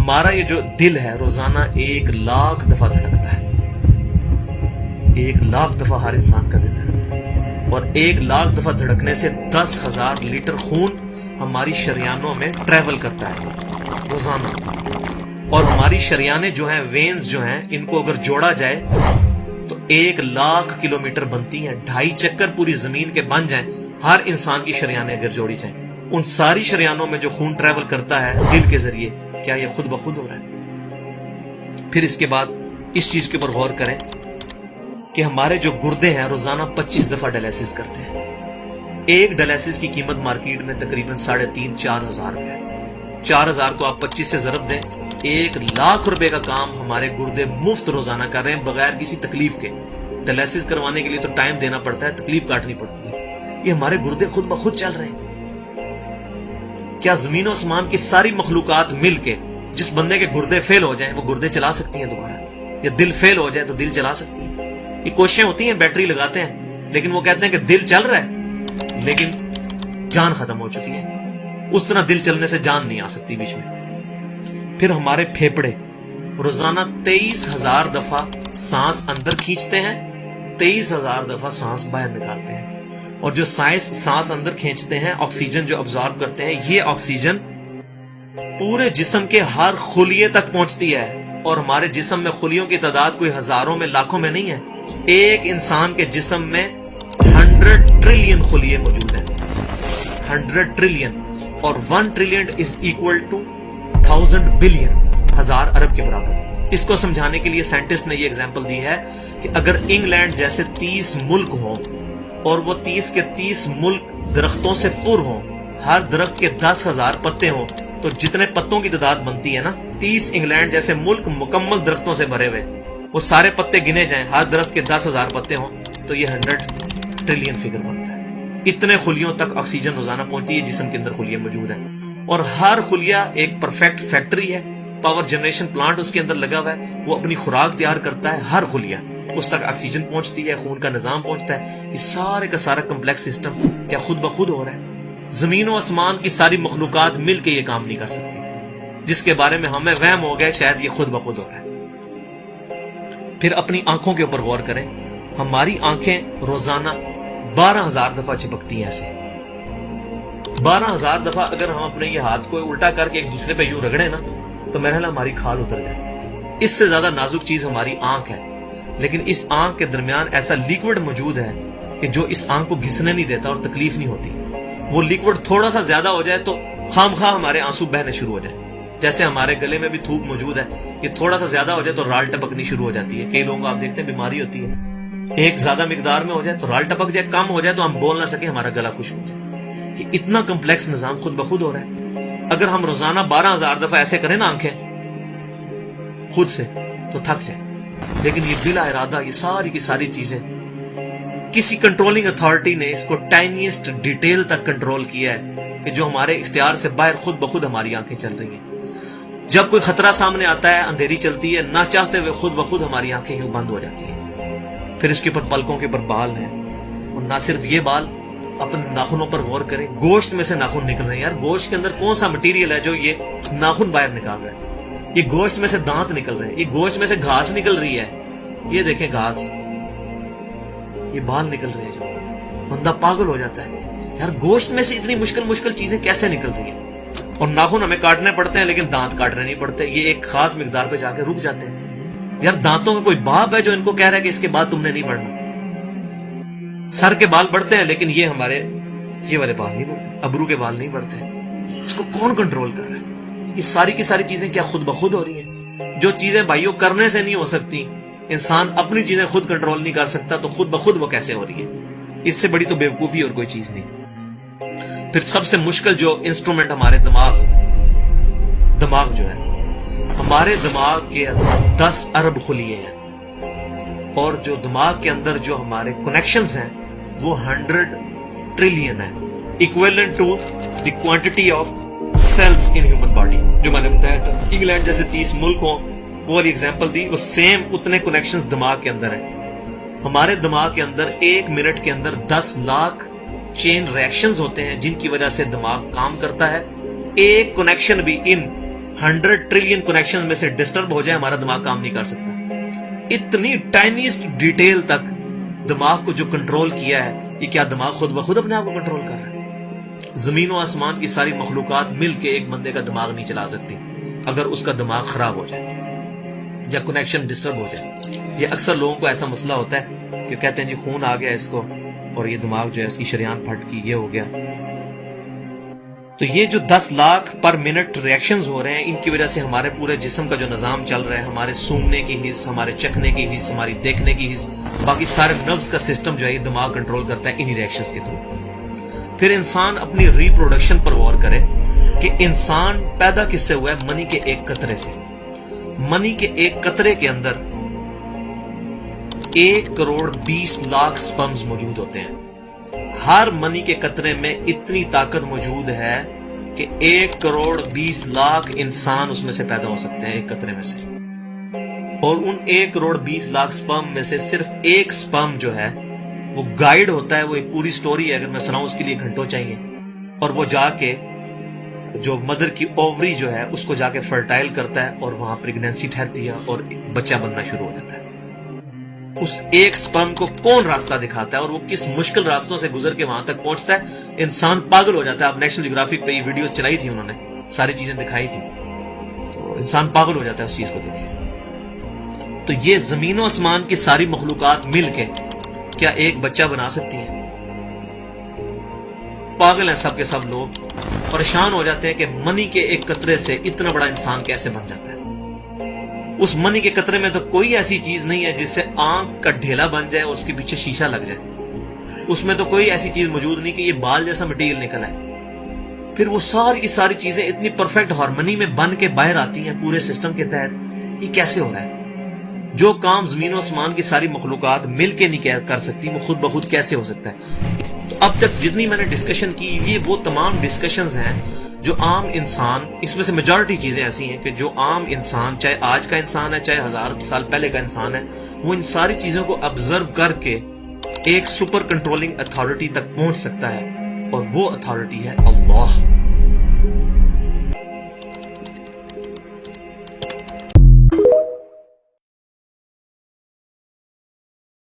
ہمارا یہ جو دل ہے روزانہ 1,00,000 دفعہ دھڑکتا ہے. 1,00,000 دفعہ ہر انسان کا دل دھڑکتا ہے، اور 1,00,000 دفعہ دھڑکنے سے 10,000 لیٹر خون ہماری شریانوں میں ٹریول کرتا ہے روزانہ. اور ہماری شریانیں جو ہیں، وینز جو ہیں، ان کو اگر جوڑا جائے تو 1,00,000 کلومیٹر بنتی ہیں. 2.5 چکر پوری زمین کے بن جائیں ہر انسان کی شریانیں اگر جوڑی جائیں. ان ساری شریانوں میں جو خون ٹریول کرتا ہے دل کے ذریعے، کیا یہ خود بخود ہو رہا ہے؟ پھر اس کے بعد اس چیز کے اوپر غور کریں کہ ہمارے جو گردے ہیں روزانہ 25 دفعہ ڈائلیسس کرتے ہیں. ایک ڈائلیسس کی قیمت مارکیٹ میں تقریباً 3,500-4,000 روپے ہے. 4,000 کو آپ 25 سے ضرب دیں، 1,00,000 روپے کا کام ہمارے گردے مفت روزانہ کر رہے ہیں بغیر کسی تکلیف کے. ڈائلیسس کروانے کے لیے تو ٹائم دینا پڑتا ہے، تکلیف کاٹنی پڑتی ہے. یہ ہمارے گردے خود بخود چل رہے ہیں. کیا زمین و آسمان کی ساری مخلوقات مل کے جس بندے کے گردے فیل ہو جائیں وہ گردے چلا سکتی ہیں دوبارہ؟ یا دل فیل ہو جائے تو دل چلا سکتی ہیں؟ یہ کوششیں ہوتی ہیں، بیٹری لگاتے ہیں، لیکن وہ کہتے ہیں کہ دل چل رہا ہے لیکن جان ختم ہو چکی ہے. اس طرح دل چلنے سے جان نہیں آ سکتی بیچ میں. پھر ہمارے پھیپڑے روزانہ 23,000 دفعہ سانس اندر کھینچتے ہیں، 23,000 دفعہ سانس باہر نکالتے ہیں. اور جو سانس اندر کھینچتے ہیں، آکسیجن جو ابزارب کرتے ہیں، یہ آکسیجن پورے جسم کے ہر خلیے تک پہنچتی ہے. اور ہمارے جسم میں خلیوں کی تعداد کوئی ہزاروں میں لاکھوں میں نہیں ہے. ایک انسان کے جسم میں 100 ٹریلین خلیے موجود ہیں. 100 ٹریلین، اور 1 trillion is equal to 1000 billion, 1000 ارب کے برابر. اس کو سمجھانے کے لیے سائنٹسٹ نے یہ ایگزامپل دی ہے کہ اگر انگلینڈ جیسے 30 ملک ہوں اور وہ 30 کے 30 ملک درختوں سے پر ہوں، ہر درخت کے 10,000 پتے ہوں، تو جتنے پتوں کی تعداد بنتی ہے نا، 30 انگلینڈ جیسے ملک مکمل درختوں سے بھرے ہوئے، وہ سارے پتے گنے جائیں، ہر درخت کے 10,000 پتے ہوں، تو یہ 100 ٹریلین فگر بنتا ہے. اتنے خلیوں تک آکسیجن روزانہ پہنچتی ہے، جسم کے اندر خلیے موجود ہیں. اور ہر خلیہ ایک پرفیکٹ فیکٹری ہے، پاور جنریشن پلانٹ اس کے اندر لگا ہوا ہے، وہ اپنی خوراک تیار کرتا ہے. ہر خلیہ اس تک آکسیجن پہنچتی ہے، خون کا نظام پہنچتا ہے. یہ سارے کا سارا کمپلیکس سسٹم کیا خود بخود ہو رہا ہے؟ زمین و آسمان کی ساری مخلوقات مل کے یہ کام نہیں کر سکتی، جس کے بارے میں ہمیں وہم ہو گئے شاید یہ خود بخود ہو رہا ہے. پھر اپنی آنکھوں کے اوپر غور کریں. ہماری آنکھیں روزانہ 12,000 دفعہ چپکتی ہیں. ایسے 12,000 دفعہ اگر ہم اپنے یہ ہاتھ کو الٹا کر کے ایک دوسرے پہ یوں رگڑیں نا، تو میرا خیال ہماری کھال اتر جائے. اس سے زیادہ نازک چیز ہماری آنکھ ہے. لیکن اس آنکھ کے درمیان ایسا لیکوڈ موجود ہے کہ جو اس آنکھ کو گھسنے نہیں دیتا اور تکلیف نہیں ہوتی. وہ لیکوڈ تھوڑا سا زیادہ ہو جائے تو خام خواہ ہمارے آنسو بہنے شروع ہو جائیں. جیسے ہمارے گلے میں بھی تھوک موجود ہے، یہ تھوڑا سا زیادہ ہو جائے تو رال ٹپکنی شروع ہو جاتی ہے. کئی لوگوں کو آپ دیکھتے ہیں بیماری ہوتی ہے، ایک زیادہ مقدار میں ہو جائے تو رال ٹپک جائے، کم ہو جائے تو ہم بول نہ سکیں، ہمارا گلا خشک ہو جائے. یہ اتنا کمپلیکس نظام خود بخود ہو رہا ہے. اگر ہم روزانہ 12,000 دفعہ ایسے کریں نا آنکھیں خود سے تو تھک جائیں. لیکن یہ بلا ارادہ یہ ساری کی ساری چیزیں کسی کنٹرولنگ اتھارٹی نے اس کو ٹائنیسٹ ڈیٹیل تک کنٹرول کیا ہے کہ جو ہمارے اختیار سے باہر خود بخود ہماری آنکھیں چل رہی ہیں. جب کوئی خطرہ سامنے آتا ہے، اندھیری چلتی ہے، نہ چاہتے ہوئے خود بخود ہماری آنکھیں یوں بند ہو جاتی ہیں. پھر اس کے اوپر پلکوں کے اوپر بال ہیں، اور نہ صرف یہ بال، اپنے ناخنوں پر غور کریں. گوشت میں سے ناخن نکل رہے ہیں. یار گوشت کے اندر کون سا مٹیریل ہے جو یہ ناخن باہر نکال رہا ہے؟ یہ گوشت میں سے دانت نکل رہے ہیں، یہ گوشت میں سے گھاس نکل رہی ہے. یہ دیکھیں گھاس، یہ بال نکل رہے ہیں. جو بندہ پاگل ہو جاتا ہے، یار گوشت میں سے اتنی مشکل چیزیں کیسے نکل رہی ہیں؟ اور ناخن ہمیں کاٹنے پڑتے ہیں لیکن دانت کاٹنے نہیں پڑتے. یہ ایک خاص مقدار پہ جا کے رک جاتے ہیں. یار دانتوں کا کوئی باپ ہے جو ان کو کہہ رہا ہے کہ اس کے بعد تم نے نہیں بڑھنا؟ سر کے بال بڑھتے ہیں لیکن یہ ہمارے یہ والے بال نہیں بڑھتے، ابرو کے بال نہیں بڑھتے. اس کو کون کنٹرول کر رہا ہے؟ یہ ساری کی ساری چیزیں کیا خود بخود ہو رہی ہیں؟ جو چیزیں بھائیوں کرنے سے نہیں ہو سکتی، انسان اپنی چیزیں خود کنٹرول نہیں کر سکتا، تو خود بخود وہ کیسے ہو رہی ہے؟ اس سے بڑی تو بیوقوفی اور کوئی چیز نہیں. پھر سب سے مشکل جو انسٹرومنٹ ہمارے دماغ جو ہے، ہمارے دماغ کے اندر 10 ارب خلیے ہیں، اور جو دماغ کے اندر جو ہمارے کنیکشنز ہیں وہ 100 ٹریلین ہیں، equivalent to the quantity of cells in human body. جو میں نے بتایا تھا انگلینڈ جیسے 30 ملک ہوں، وہ والی ایگزامپل دی، وہ سیم اتنے کنیکشنز دماغ کے اندر ہیں. ہمارے دماغ کے اندر 1 منٹ کے اندر 10 لاکھ چین ریئیکشنز ہوتے ہیں جن کی وجہ سے دماغ کام کرتا ہے. ایک کنیکشن بھی ان 100 ٹریلین کنیکشن میں سے ڈسٹرب ہو جائے ہمارا دماغ کام نہیں کر سکتا. اتنی ٹائنیسٹ ڈیٹیل تک دماغ کو جو کنٹرول کیا ہے, یہ کیا دماغ خود بخود اپنے آپ کو کنٹرول کر رہا ہے؟ زمین و آسمان کی ساری مخلوقات مل کے ایک بندے کا دماغ نہیں چلا سکتی اگر اس کا دماغ خراب ہو جائے یا کنیکشن ڈسٹرب ہو جائے. یہ اکثر لوگوں کو ایسا مسئلہ ہوتا ہے کہ کہتے ہیں جی خون آ گیا اس کو اور یہ دماغ جو ہے اس کی شریان پھٹ گئی, یہ ہو گیا. تو یہ جو 10 لاکھ پر منٹ ریئیکشنز ہو رہے ہیں, ان کی وجہ سے ہمارے پورے جسم کا جو نظام چل رہا ہے, ہمارے سونگنے کی حص, ہمارے چکھنے کی حص, ہماری دیکھنے کی حص, باقی سارے نروز کا سسٹم جو ہے یہ دماغ کنٹرول کرتا ہے انہی ریئیکشنز کے تھرو. پھر انسان اپنی ریپروڈکشن پر غور کرے کہ انسان پیدا کس سے ہوا ہے؟ منی کے ایک قطرے سے. منی کے ایک قطرے کے اندر 1 کروڑ 20 لاکھ سپرمز موجود ہوتے ہیں. ہر منی کے قطرے میں اتنی طاقت موجود ہے کہ 1 کروڑ 20 لاکھ انسان اس میں سے پیدا ہو سکتے ہیں ایک قطرے میں سے. اور ان 1 کروڑ 20 لاکھ سپرم میں سے صرف ایک سپرم جو ہے وہ گائیڈ ہوتا ہے. وہ ایک پوری سٹوری ہے, اگر میں سناؤں اس کے لیے گھنٹوں چاہیے. اور وہ جا کے جو مدر کی اووری جو ہے اس کو جا کے فرٹائل کرتا ہے اور وہاں پریگنینسی ٹھہرتی ہے اور بچہ بننا شروع ہو جاتا ہے. اس ایک سپرم کو کون راستہ دکھاتا ہے اور وہ کس مشکل راستوں سے گزر کے وہاں تک پہنچتا ہے, انسان پاگل ہو جاتا ہے. اب نیشنل جیوگرافک پہ یہ ویڈیو چلائی تھی, انہوں نے ساری چیزیں دکھائی تھی, تو انسان پاگل ہو جاتا ہے اس چیز کو دیکھ کے. تو یہ زمین و آسمان کی ساری مخلوقات مل کے کیا ایک بچہ بنا سکتی ہیں؟ پاگل ہیں سب کے سب لوگ, پریشان ہو جاتے ہیں کہ منی کے ایک قطرے سے اتنا بڑا انسان کیسے بن جاتا ہے. اس منی کے قطرے میں تو کوئی ایسی چیز نہیں ہے جس سے آنکھ کا ڈھیلا بن جائے اور اس کے پیچھے شیشہ لگ جائے. اس میں تو کوئی ایسی چیز موجود نہیں کہ یہ بال جیسا مٹیریل نکل ہے. پھر وہ ساری کی ساری چیزیں اتنی پرفیکٹ ہارمنی میں بن کے باہر آتی ہیں پورے سسٹم کے تحت. یہ کیسے ہو رہا ہے؟ جو کام زمین و آسمان کی ساری مخلوقات مل کے نہیں کر سکتی وہ خود بخود کیسے ہو سکتا ہے؟ تو اب تک جتنی میں نے ڈسکشن کی, یہ وہ تمام ڈسکشنز ہیں جو عام انسان, اس میں سے میجورٹی چیزیں ایسی ہیں کہ جو عام انسان, چاہے آج کا انسان ہے چاہے 1000 سال پہلے کا انسان ہے, وہ ان ساری چیزوں کو آبزرو کر کے ایک سپر کنٹرولنگ اتھارٹی تک پہنچ سکتا ہے, اور وہ اتھارٹی ہے اللہ.